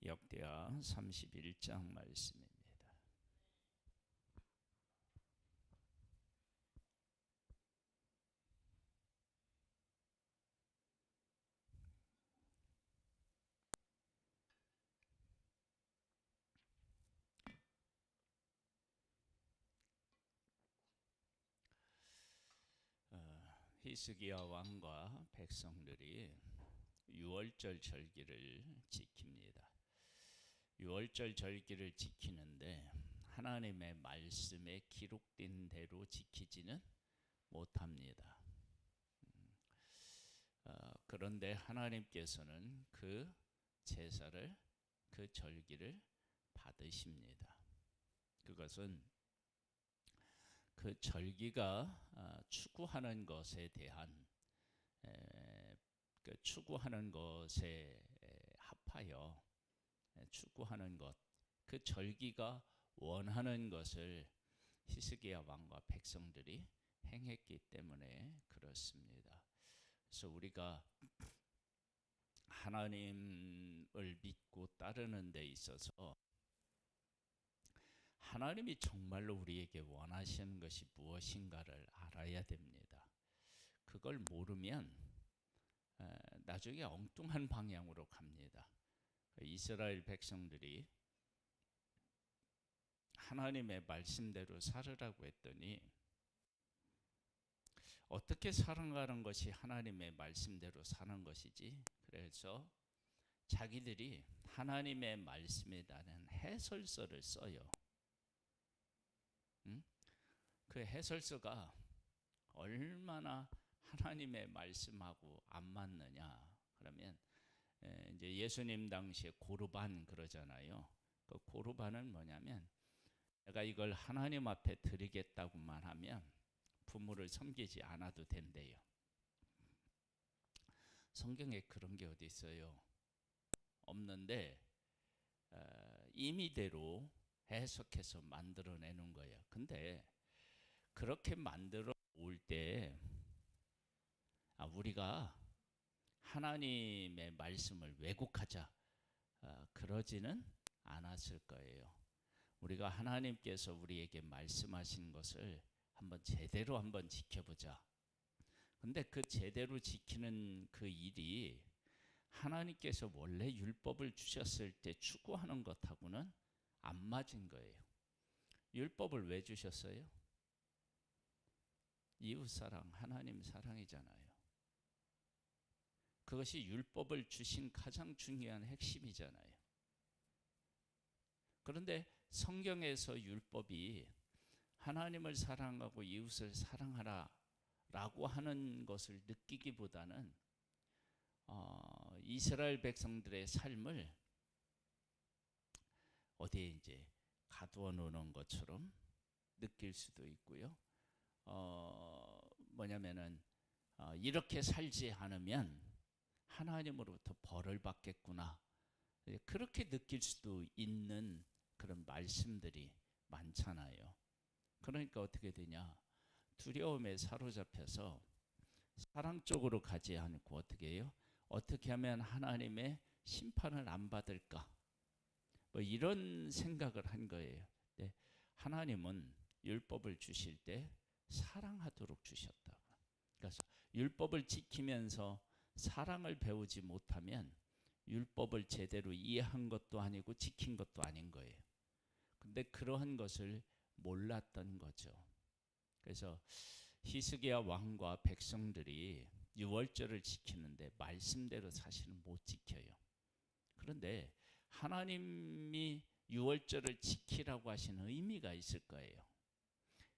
역대하 31장 말씀입니다. 히스기야 왕과 백성들이 유월절 절기를 지킵니다. 유월절 절기를 지키는데 하나님의 말씀에 기록된 대로 지키지는 못합니다. 그런데 하나님께서는 그 제사를, 그 절기를 받으십니다. 그것은 그 절기가 추구하는 것에 대한 그 추구하는 것에 합하여 추구하는 것, 그 절기가 원하는 것을 히스기야 왕과 백성들이 행했기 때문에 그렇습니다. 그래서 우리가 하나님을 믿고 따르는 데 있어서 하나님이 정말로 우리에게 원하시는 것이 무엇인가를 알아야 됩니다. 그걸 모르면 나중에 엉뚱한 방향으로 갑니다. 이스라엘 백성들이 하나님의 말씀대로 살으라고 했더니 어떻게 살아가는 것이 하나님의 말씀대로 사는 것이지? 그래서 자기들이 하나님의 말씀에 대한 해설서를 써요. 그 해설서가 얼마나 하나님의 말씀하고 안 맞느냐? 그러면 이제 예수님 당시에 고르반 그러잖아요. 그 고르반은 뭐냐면 내가 이걸 하나님 앞에 드리겠다고만 하면 부모를 섬기지 않아도 된대요. 성경에 그런 게 어디 있어요? 없는데 임의대로 해석해서 만들어내는 거예요. 근데 그렇게 만들어 올 때 우리가 하나님의 말씀을 왜곡하자 그러지는 않았을 거예요. 우리가 하나님께서 우리에게 말씀하신 것을 제대로 한번 지켜보자. 근데 그 제대로 지키는 그 일이 하나님께서 원래 율법을 주셨을 때 추구하는 것하고는 안 맞은 거예요. 율법을 왜 주셨어요? 이웃사랑, 하나님 사랑이잖아요. 그것이 율법을 주신 가장 중요한 핵심이잖아요. 그런데 성경에서 율법이 하나님을 사랑하고 이웃을 사랑하라 라고 하는 것을 느끼기보다는 이스라엘 백성들의 삶을 어디에 이제 가두어 놓는 것처럼 느낄 수도 있고요. 뭐냐면은 이렇게 살지 않으면 하나님으로부터 벌을 받겠구나. 그렇게 느낄 수도 있는 그런 말씀들이 많잖아요. 그러니까 어떻게 되냐? 두려움에 사로잡혀서 사랑 쪽으로 가지 않고 어떻게 해요? 어떻게 하면 하나님의 심판을 안 받을까? 뭐 이런 생각을 한 거예요. 네, 하나님은 율법을 주실 때 사랑하도록 주셨다고. 그래서 율법을 지키면서 사랑을 배우지 못하면 율법을 제대로 이해한 것도 아니고 지킨 것도 아닌 거예요. 근데 그러한 것을 몰랐던 거죠. 그래서 히스기야 왕과 백성들이 유월절을 지키는데 말씀대로 사실은 못 지켜요. 그런데 하나님이 유월절을 지키라고 하신 의미가 있을 거예요.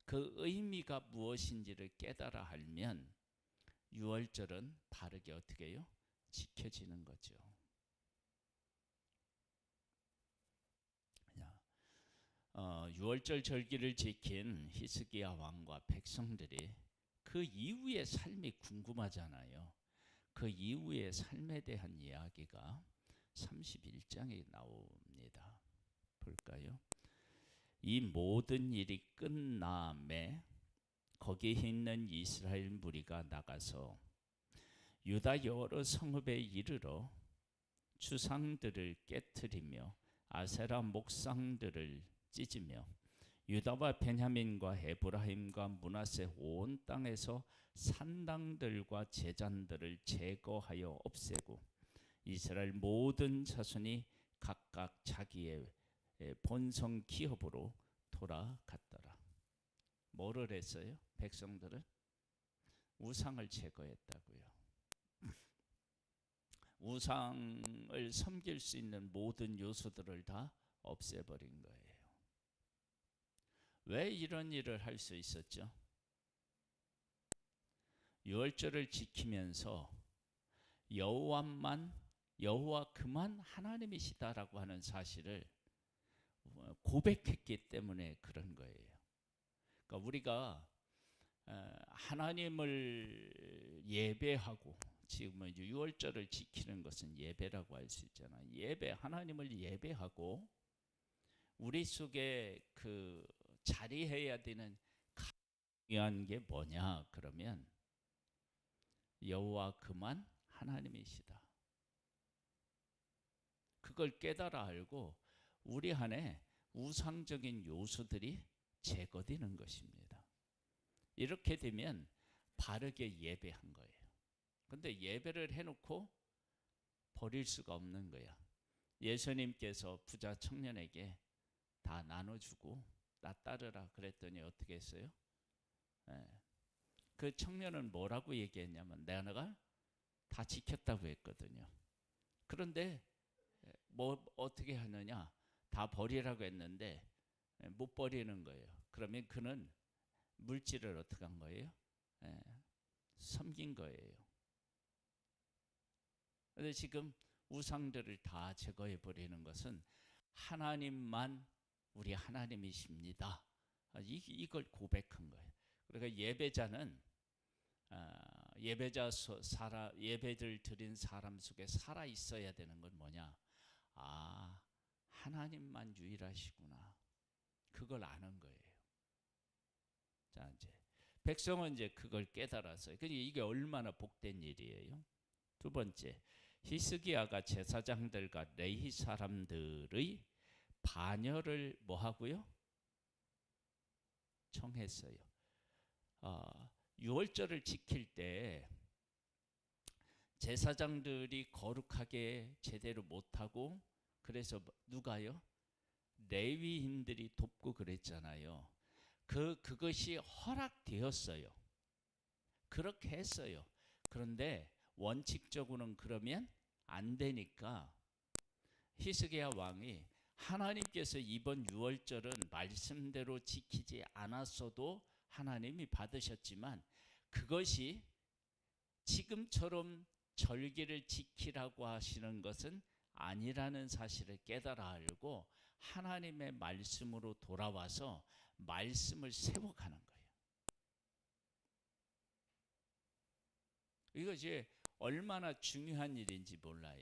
그 의미가 무엇인지를 깨달아 알면 유월절은 바르게 어떻게 해요? 지켜지는 거죠. 유월절 절기를 지킨 히스기야 왕과 백성들이 그 이후의 삶이 궁금하잖아요. 그 이후의 삶에 대한 이야기가 31장에 나옵니다. 볼까요? 이 모든 일이 끝남에 거기에 있는 이스라엘 무리가 나가서 유다 여러 성읍에 이르러 주상들을 깨뜨리며 아세라 목상들을 찢으며 유다와 베냐민과 에브라임과 므낫세 온 땅에서 산당들과 제단들을 제거하여 없애고 이스라엘 모든 자손이 각각 자기의 본성 기업으로 돌아갔더라. 뭐를 했어요? 백성들은 우상을 제거했다고요. 우상을 섬길 수 있는 모든 요소들을 다 없애버린 거예요. 왜 이런 일을 할 수 있었죠? 유월절을 지키면서 여호와 그만 하나님이시다라고 하는 사실을 고백했기 때문에 그런 거예요. 그러니까 우리가 하나님을 예배하고 지금은 유월절을 지키는 것은 예배라고 할 수 있잖아요. 하나님을 예배하고 우리 속에 그 자리해야 되는 중요한 게 뭐냐 그러면 여호와 그만 하나님이시다. 그걸 깨달아 알고 우리 안에 우상적인 요소들이 제거되는 것입니다. 이렇게 되면 바르게 예배한 거예요. 근데 예배를 해놓고 버릴 수가 없는 거야. 예수님께서 부자 청년에게 다 나눠주고 나 따르라 그랬더니 어떻게 했어요? 그 청년은 뭐라고 얘기했냐면 내가 다 지켰다고 했거든요. 그런데 뭐 어떻게 하느냐? 다 버리라고 했는데 못 버리는 거예요. 그러면 그는 물질을 어떻게 한 거예요? 섬긴 거예요. 그런데 지금 우상들을 다 제거해 버리는 것은 하나님만 우리 하나님이십니다. 이걸 고백한 거예요. 그러니까 예배자는 예배를 드린 사람 속에 살아 있어야 되는 건 뭐냐? 하나님만 유일하시구나. 그걸 아는 거예요. 자, 이제 백성은 이제 그걸 깨달았어요. 이게 얼마나 복된 일이에요. 두 번째, 히스기야가 제사장들과 레위 사람들의 반열을 뭐 하고요? 청했어요. 유월절을 지킬 때 제사장들이 거룩하게 제대로 못하고 그래서 누가요? 레위인들이 돕고 그랬잖아요. 그것이 허락되었어요. 그렇게 했어요. 그런데 원칙적으로는 그러면 안 되니까 히스기야 왕이 하나님께서 이번 유월절은 말씀대로 지키지 않았어도 하나님이 받으셨지만 그것이 지금처럼 절기를 지키라고 하시는 것은 아니라는 사실을 깨달아 알고 하나님의 말씀으로 돌아와서 말씀을 세워가는 거예요. 이것이 얼마나 중요한 일인지 몰라요.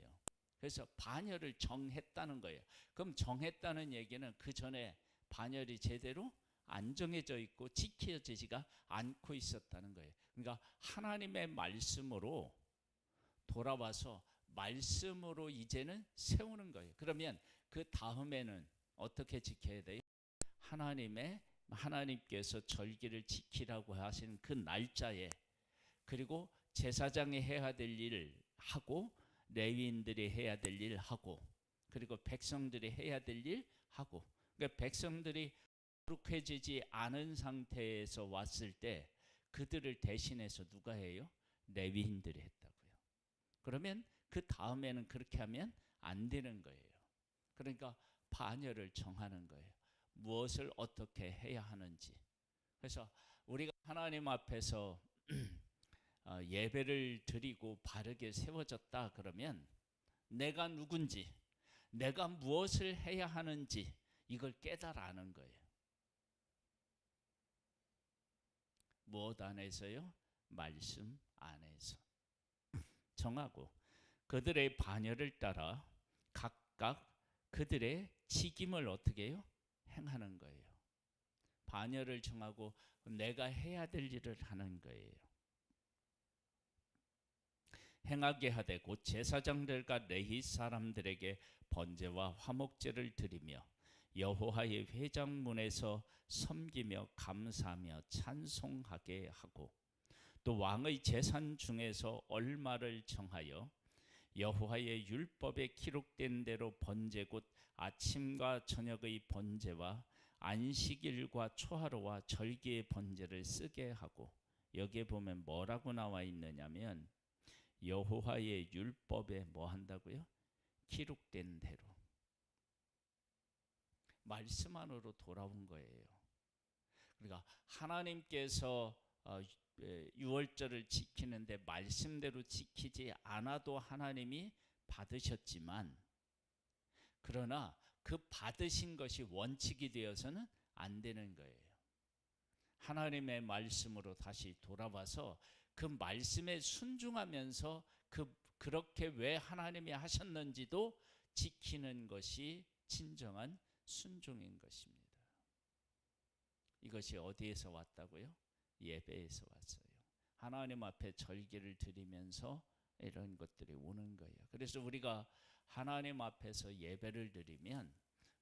그래서 반열을 정했다는 거예요. 그럼 정했다는 얘기는 그 전에 반열이 제대로 안 정해져 있고 지켜지지가 않고 있었다는 거예요. 그러니까 하나님의 말씀으로 돌아와서 말씀으로 이제는 세우는 거예요. 그러면 그 다음에는 어떻게 지켜야 돼요? 하나님께서 절기를 지키라고 하신 그 날짜에 그리고 제사장이 해야 될 일을 하고 레위인들이 해야 될 일 하고 그리고 백성들이 해야 될 일 하고 그러니까 백성들이 거룩해지지 않은 상태에서 왔을 때 그들을 대신해서 누가 해요? 레위인들이 했다고요. 그러면 그 다음에는 그렇게 하면 안 되는 거예요. 그러니까 반열을 정하는 거예요. 무엇을 어떻게 해야 하는지. 그래서 우리가 하나님 앞에서 예배를 드리고 바르게 세워졌다 그러면 내가 누군지 내가 무엇을 해야 하는지 이걸 깨달아 아는 거예요. 무엇 안에서요? 말씀 안에서 정하고 그들의 반열을 따라 각각 그들의 직임을 어떻게 해요? 행하는 거예요. 반열을 정하고 내가 해야 될 일을 하는 거예요. 행하게 하되 곧 제사장들과 레위 사람들에게 번제와 화목제를 드리며 여호와의 회장문에서 섬기며 감사하며 찬송하게 하고 또 왕의 재산 중에서 얼마를 정하여 여호와의 율법에 기록된 대로 번제 곧 아침과 저녁의 번제와 안식일과 초하루와 절기의 번제를 쓰게 하고, 여기에 보면 뭐라고 나와 있느냐면 여호와의 율법에 뭐 한다고요? 기록된 대로 말씀 안으로 돌아온 거예요. 그러니까 하나님께서 유월절을 지키는데 말씀대로 지키지 않아도 하나님이 받으셨지만, 그러나 그 받으신 것이 원칙이 되어서는 안 되는 거예요. 하나님의 말씀으로 다시 돌아와서 그 말씀에 순종하면서 그렇게 왜 하나님이 하셨는지도 지키는 것이 진정한 순종인 것입니다. 이것이 어디에서 왔다고요? 예배에서 왔어요. 하나님 앞에 절기를 드리면서 이런 것들이 오는 거예요. 그래서 우리가 하나님 앞에서 예배를 드리면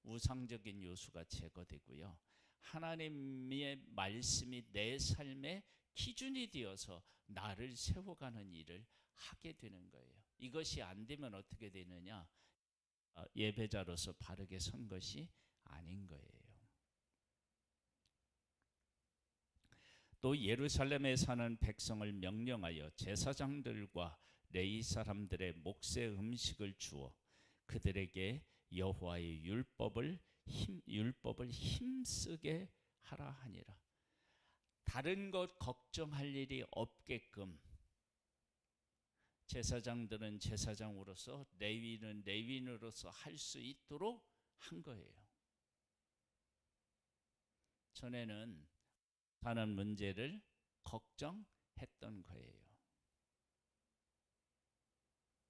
우상적인 요소가 제거되고요, 하나님의 말씀이 내 삶의 기준이 되어서 나를 세워가는 일을 하게 되는 거예요. 이것이 안 되면 어떻게 되느냐? 예배자로서 바르게 선 것이 아닌 거예요. 또 예루살렘에 사는 백성을 명령하여 제사장들과 레위 사람들의 몫의 음식을 주어 그들에게 여호와의 율법을 힘쓰게 하라 하니라. 다른 것 걱정할 일이 없게끔 제사장들은 제사장으로서, 레위는 레위인으로서 할 수 있도록 한 거예요. 전에는 사는 문제를 걱정했던 거예요.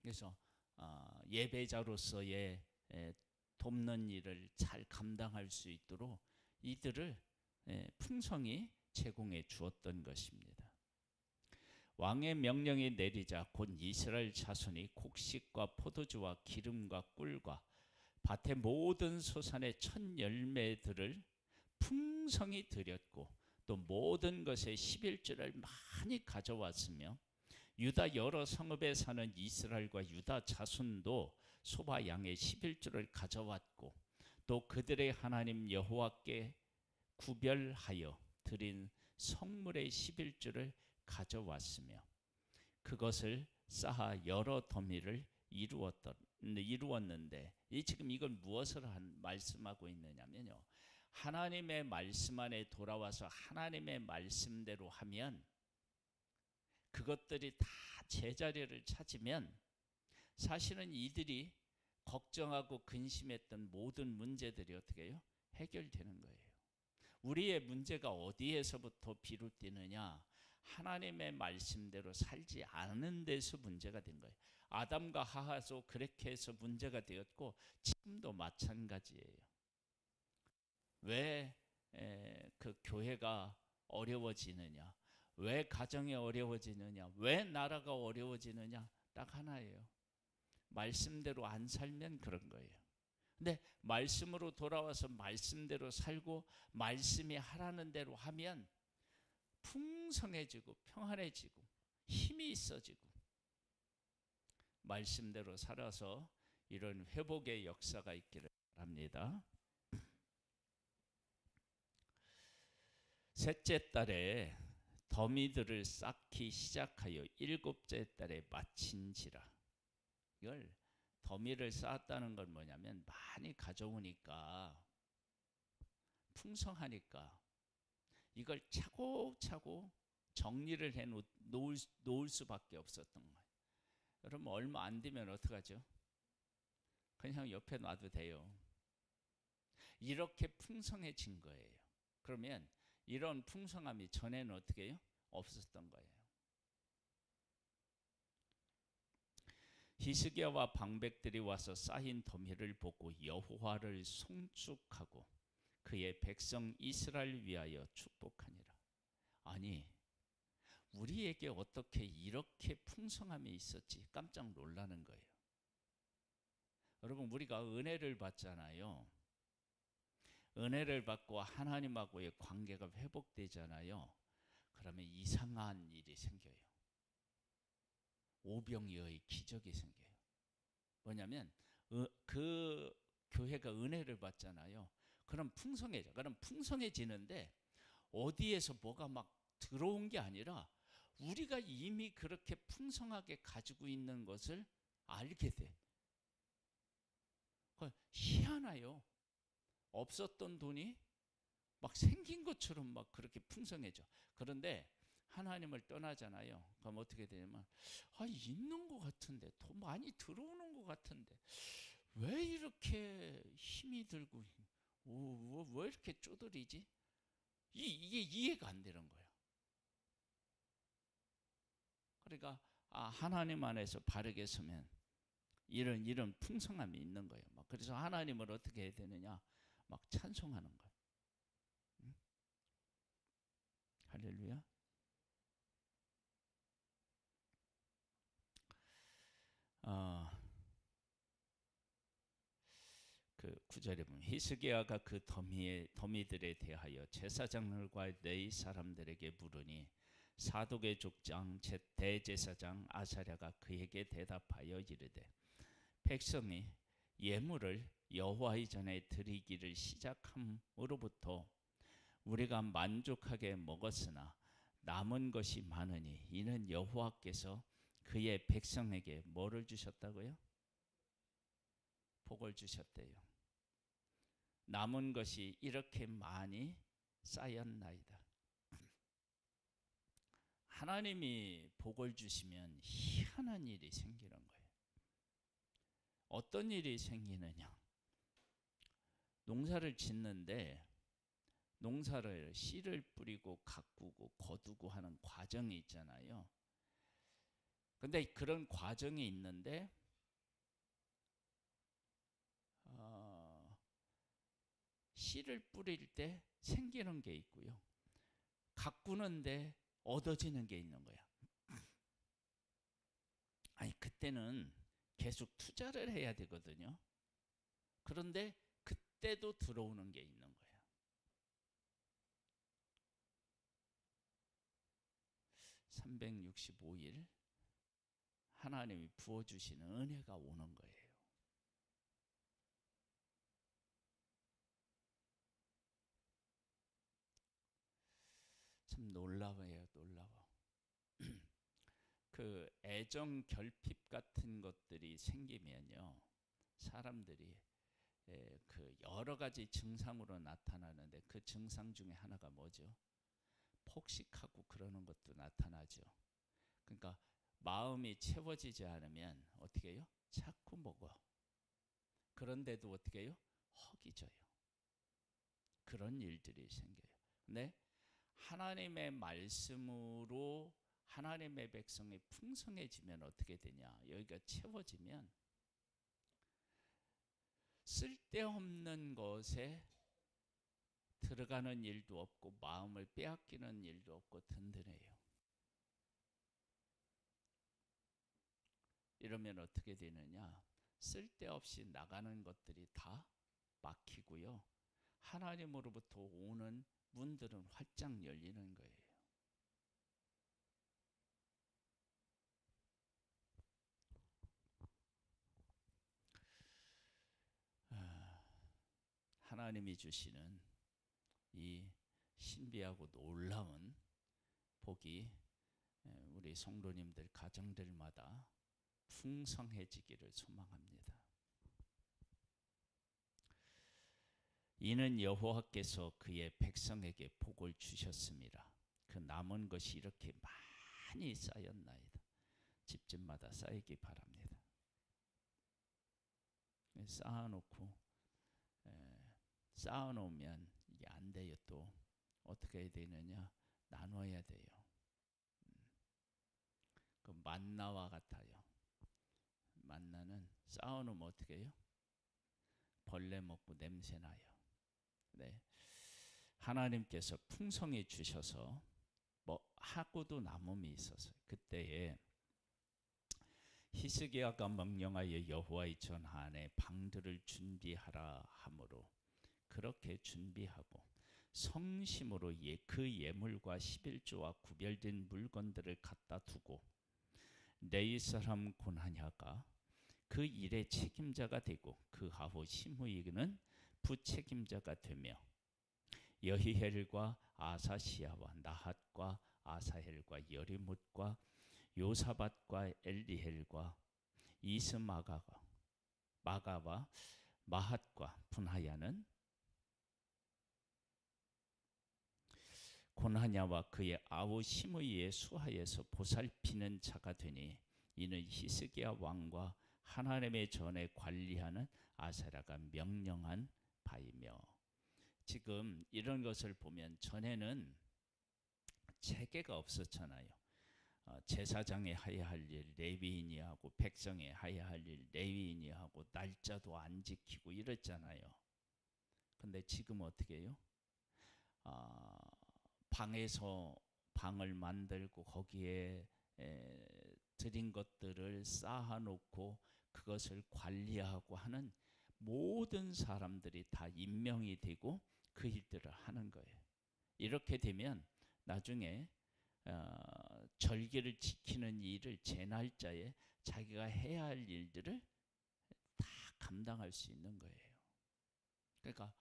그래서 예배자로서의 돕는 일을 잘 감당할 수 있도록 이들을 풍성히 제공해 주었던 것입니다. 왕의 명령이 내리자 곧 이스라엘 자손이 곡식과 포도주와 기름과 꿀과 밭의 모든 소산의 첫 열매들을 풍성히 드렸고 또 모든 것의 11조를 많이 가져왔으며, 유다 여러 성읍에 사는 이스라엘과 유다 자손도 소와 양의 11조를 가져왔고 또 그들의 하나님 여호와께 구별하여 드린 성물의 11조를 가져왔으며 그것을 쌓아 여러 더미를 이루었는데, 지금 이건 무엇을 말씀하고 있느냐면요, 하나님의 말씀 안에 돌아와서 하나님의 말씀대로 하면, 그것들이 다 제자리를 찾으면 사실은 이들이 걱정하고 근심했던 모든 문제들이 어떻게 해요? 해결되는 거예요. 우리의 문제가 어디에서부터 비롯되느냐? 하나님의 말씀대로 살지 않은 데서 문제가 된 거예요. 아담과 하와도 그렇게 해서 문제가 되었고 지금도 마찬가지예요. 왜 그 교회가 어려워지느냐? 왜 가정이 어려워지느냐? 왜 나라가 어려워지느냐? 딱 하나예요. 말씀대로 안 살면 그런 거예요. 근데 말씀으로 돌아와서 말씀대로 살고 말씀이 하라는 대로 하면 풍성해지고 평안해지고 힘이 있어지고, 말씀대로 살아서 이런 회복의 역사가 있기를 바랍니다. 셋째 달에 더미들을 쌓기 시작하여 일곱째 달에 마친지라. 이걸 더미를 쌓았다는 건 뭐냐면 많이 가져오니까 풍성하니까 이걸 차곡차곡 정리를 해 놓을 수밖에 없었던 거예요. 여러분 얼마 안 되면 어떡하죠? 그냥 옆에 놔도 돼요. 이렇게 풍성해진 거예요. 그러면 이런 풍성함이 전에는 어떻게 해요? 없었던 거예요. 히스기야와 방백들이 와서 쌓인 더미를 보고 여호와를 송축하고 그의 백성 이스라엘 위하여 축복하니라. 아니, 우리에게 어떻게 이렇게 풍성함이 있었지 깜짝 놀라는 거예요. 여러분, 우리가 은혜를 받잖아요. 은혜를 받고 하나님하고의 관계가 회복되잖아요. 그러면 이상한 일이 생겨요. 오병이어의 기적이 생겨요. 뭐냐면 그 교회가 은혜를 받잖아요. 그럼 풍성해져. 그럼 풍성해지는데 어디에서 뭐가 막 들어온 게 아니라 우리가 이미 그렇게 풍성하게 가지고 있는 것을 알게 돼. 희한해요. 없었던 돈이 막 생긴 것처럼 막 그렇게 풍성해져. 그런데 하나님을 떠나잖아요. 그럼 어떻게 되냐면 있는 것 같은데 더 많이 들어오는 것 같은데 왜 이렇게 힘이 들고 왜 이렇게 쪼들이지? 이게 이해가 안 되는 거예요. 그러니까 하나님 안에서 바르게 서면 이런 풍성함이 있는 거예요. 막 그래서 하나님을 어떻게 해야 되느냐? 막 찬송하는 거예요. 응? 할렐루야. 그 9절에 보면 히스기야가 그 더미들에 대하여 제사장들과 레위 사람들에게 물으니 사독의 족장 대제사장 아사랴가 그에게 대답하여 이르되 백성이 예물을 여호와의 전에 드리기를 시작함으로부터 우리가 만족하게 먹었으나 남은 것이 많으니 이는 여호와께서 그의 백성에게 뭐를 주셨다고요? 복을 주셨대요. 남은 것이 이렇게 많이 쌓였나이다. 하나님이 복을 주시면 희한한 일이 생기는 거예요. 어떤 일이 생기느냐? 농사를 짓는데 농사를 씨를 뿌리고 가꾸고 거두고 하는 과정이 있잖아요. 근데 그런 과정이 있는데 씨를 뿌릴 때 생기는 게 있고요. 가꾸는데 얻어지는 게 있는 거야. 그때는 계속 투자를 해야 되거든요. 그런데 그때도 들어오는 게 있는 거야. 365일 하나님이 부어주시는 은혜가 오는 거예요. 참 놀라워요, 놀라워. 그 애정 결핍 같은 것들이 생기면요, 사람들이 그 여러 가지 증상으로 나타나는데 그 증상 중에 하나가 뭐죠? 폭식하고 그러는 것도 나타나죠. 그러니까 마음이 채워지지 않으면 어떻게 해요? 자꾸 먹어. 그런데도 어떻게 해요? 허기져요. 그런 일들이 생겨요. 근데 하나님의 말씀으로 하나님의 백성이 풍성해지면 어떻게 되냐? 여기가 채워지면 쓸데없는 것에 들어가는 일도 없고 마음을 빼앗기는 일도 없고 든든해요. 이러면 어떻게 되느냐? 쓸데없이 나가는 것들이 다 막히고요. 하나님으로부터 오는 문들은 활짝 열리는 거예요. 하나님이 주시는 이 신비하고 놀라운 복이 우리 성도님들 가정들마다 풍성해지기를 소망합니다. 이는 여호와께서 그의 백성에게 복을 주셨습니다. 그 남은 것이 이렇게 많이 쌓였나이다. 집집마다 쌓이기 바랍니다. 쌓아놓으면 이게 안 돼요. 또 어떻게 해야 되느냐? 나눠야 돼요. 그 만나와 같아요. 만나는 쌓아놓으면 어떻게 해요? 벌레 먹고 냄새 나요. 네. 하나님께서 풍성히 주셔서 뭐 하고도 남음이 있었어요. 그때에 히스기야가 명령하여 여호와의 전한에 방들을 준비하라 하므로 그렇게 준비하고 성심으로 그 예물과 11조와 구별된 물건들을 갖다 두고 레위 사람 고나냐가 그 일의 책임자가 되고 그 아우 시므이는 부책임자가 되며 여히헬과 아사시야와 나핫과 아사헬과 여리뭇과 요사밧과 엘리헬과 이스마가와 마핫과 분하야는 고나냐와 그의 아우 시므이의 수하에서 보살피는 자가 되니 이는 히스기야 왕과 하나님의 전에 관리하는 아사랴가 명령한 바이며. 지금 이런 것을 보면 전에는 체계가 없었잖아요. 제사장이 해야 할 일 레위인이 하고 백성이 해야 할 일 레위인이 하고 날짜도 안 지키고 이랬잖아요. 근데 지금 어떻게 해요? 방에서 방을 만들고 거기에 드린 것들을 쌓아놓고 그것을 관리하고 하는 모든 사람들이 다 임명이 되고 그 일들을 하는 거예요. 이렇게 되면 나중에 절기를 지키는 일을 제 날짜에 자기가 해야 할 일들을 다 감당할 수 있는 거예요. 그러니까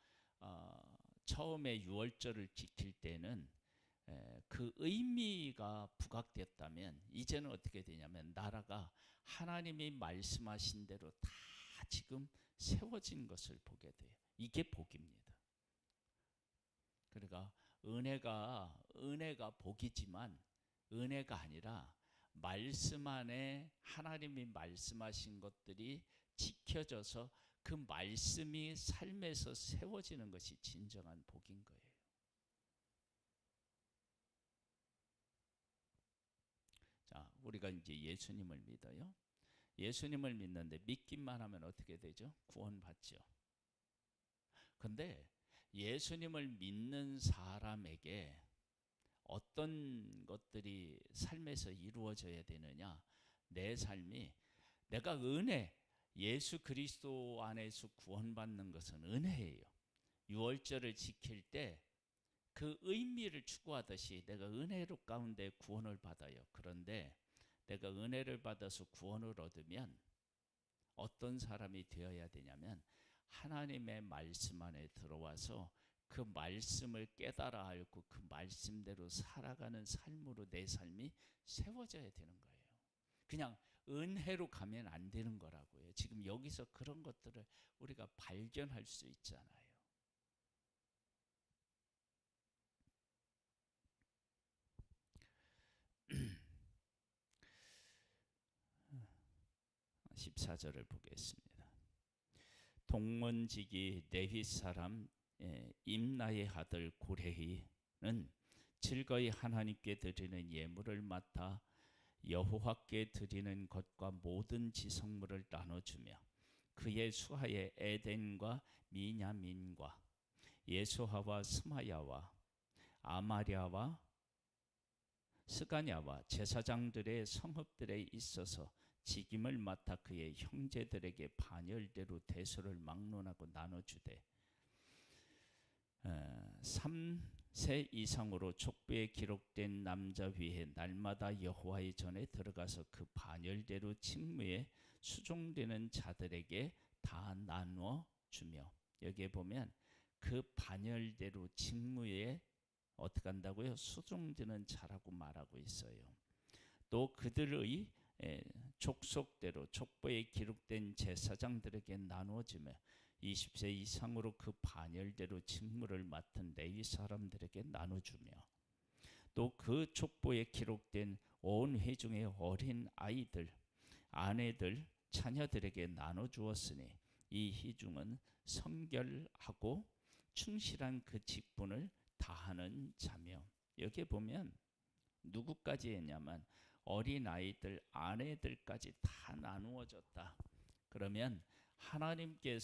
처음에 유월절을 지킬 때는 그 의미가 부각됐다면 이제는 어떻게 되냐면 나라가 하나님이 말씀하신 대로 다 지금 세워진 것을 보게 돼요. 이게 복입니다. 그러니까 은혜가 복이지만 은혜가 아니라 말씀 안에 하나님이 말씀하신 것들이 지켜져서 그 말씀이 삶에서 세워지는 것이 진정한 복인 거예요. 자, 우리가 이제 예수님을 믿어요. 예수님을 믿는데 믿기만 하면 어떻게 되죠? 구원받죠. 근데 예수님을 믿는 사람에게 어떤 것들이 삶에서 이루어져야 되느냐? 내 삶이 내가 예수 그리스도 안에서 구원받는 것은 은혜예요. 유월절을 지킬 때 그 의미를 추구하듯이 내가 은혜로 가운데 구원을 받아요. 그런데 내가 은혜를 받아서 구원을 얻으면 어떤 사람이 되어야 되냐면 하나님의 말씀 안에 들어와서 그 말씀을 깨달아 알고 그 말씀대로 살아가는 삶으로 내 삶이 세워져야 되는 거예요. 그냥 은혜로 가면 안 되는 거라고요. 지금 여기서 그런 것들을 우리가 발견할 수 있잖아요. 14절을 보겠습니다. 동문지기 레위 사람 임나의 아들 고레이는 즐거이 하나님께 드리는 예물을 맡아 여호와께 드리는 것과 모든 지성물을 나눠주며 그의 수하에 에덴과 미냐민과 예수하와 스마야와 아마랴와 스가냐와 제사장들의 성읍들에 있어서 직임을 맡아 그의 형제들에게 반열대로 대소를 막론하고 나눠주되 3세 이상으로 족보에 기록된 남자 위에 날마다 여호와의 전에 들어가서 그 반열대로 직무에 수종되는 자들에게 다 나누어 주며. 여기에 보면 그 반열대로 직무에 어떻게 한다고요? 수종되는 자라고 말하고 있어요. 또 그들의 족속대로 족보에 기록된 제사장들에게 나누어지며 20세 이상으로 그 반열대로 직무를 맡은 레위 사람들에게 나눠주며 또 그 족보에 기록된 온 회중의 어린 아이들, 아내들, 자녀들에게 나눠주었으니 이 회중은 성결하고 충실한 그 직분을 다하는 자며. 여기에 보면 누구까지 했냐면 어린아이들, 아내들까지 다 나누어졌다. 그러면 하나님께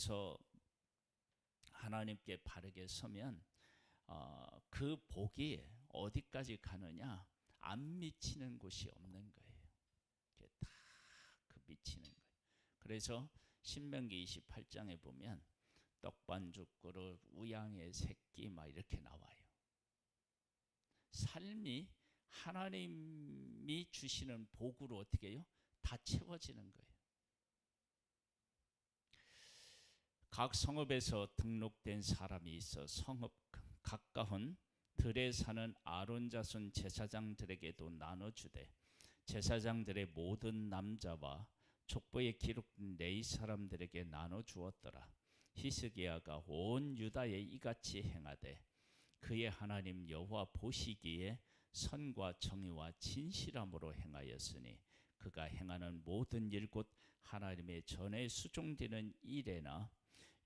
바르게 서면 그 복이 어디까지 가느냐? 안 미치는 곳이 없는 거예요. 이게 다 그 미치는 거예요. 그래서 신명기 28장에 보면 떡반죽 그릇, 우양의 새끼 막 이렇게 나와요. 삶이 하나님이 주시는 복으로 어떻게 해요? 다 채워지는 거예요. 각 성읍에서 등록된 사람이 있어 성읍 가까운 들에 사는 아론 자손 제사장들에게도 나눠주되 제사장들의 모든 남자와 족보에 기록된 레위 사람들에게 나눠주었더라. 히스기야가 온 유다에 이같이 행하되 그의 하나님 여호와 보시기에 선과 정의와 진실함으로 행하였으니 그가 행하는 모든 일 곧 하나님의 전에 수종되는 일에나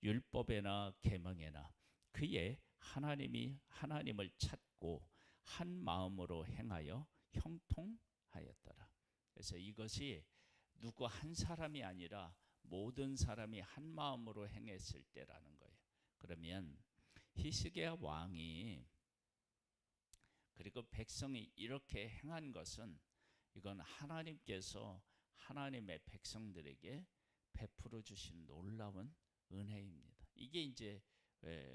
율법에나 계명에나 그의 하나님을 찾고 한 마음으로 행하여 형통하였더라. 그래서 이것이 누구 한 사람이 아니라 모든 사람이 한 마음으로 행했을 때라는 거예요. 그러면 히스기야 왕이 그리고 백성이 이렇게 행한 것은 이건 하나님께서 하나님의 백성들에게 베풀어 주신 놀라운 은혜입니다. 이게 이제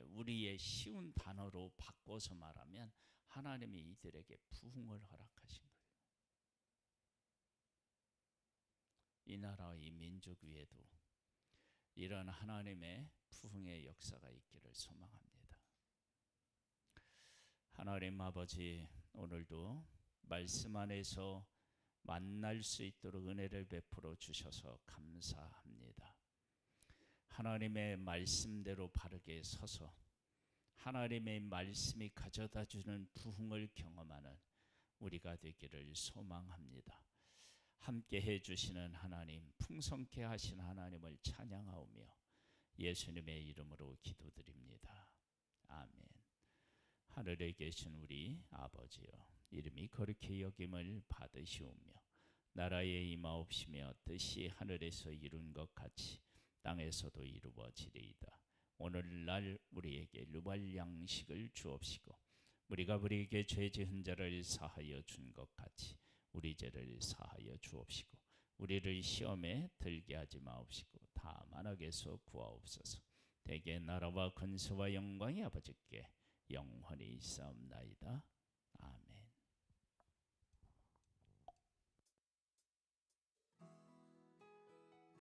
우리의 쉬운 단어로 바꿔서 말하면 하나님이 이들에게 부흥을 허락하신 거예요. 이 나라와 이 민족 위에도 이런 하나님의 부흥의 역사가 있기를 소망합니다. 하나님 아버지, 오늘도 말씀 안에서 만날 수 있도록 은혜를 베풀어 주셔서 감사합니다. 하나님의 말씀대로 바르게 서서 하나님의 말씀이 가져다 주는 부흥을 경험하는 우리가 되기를 소망합니다. 함께 해주시는 하나님, 풍성케 하신 하나님을 찬양하오며 예수님의 이름으로 기도드립니다. 아멘. 하늘에 계신 우리 아버지여, 이름이 거룩히 여김을 받으시오며 나라에 임하옵시며 뜻이 하늘에서 이룬 것 같이 땅에서도 이루어지리이다. 오늘날 우리에게 일용할 양식을 주옵시고 우리가 우리에게 죄 지은 자를 사하여 준 것 같이 우리 죄를 사하여 주옵시고 우리를 시험에 들게 하지 마옵시고 다만 악에서 구하옵소서. 대개 나라와 권세와 영광이 아버지께 영원히 있사옵나이다.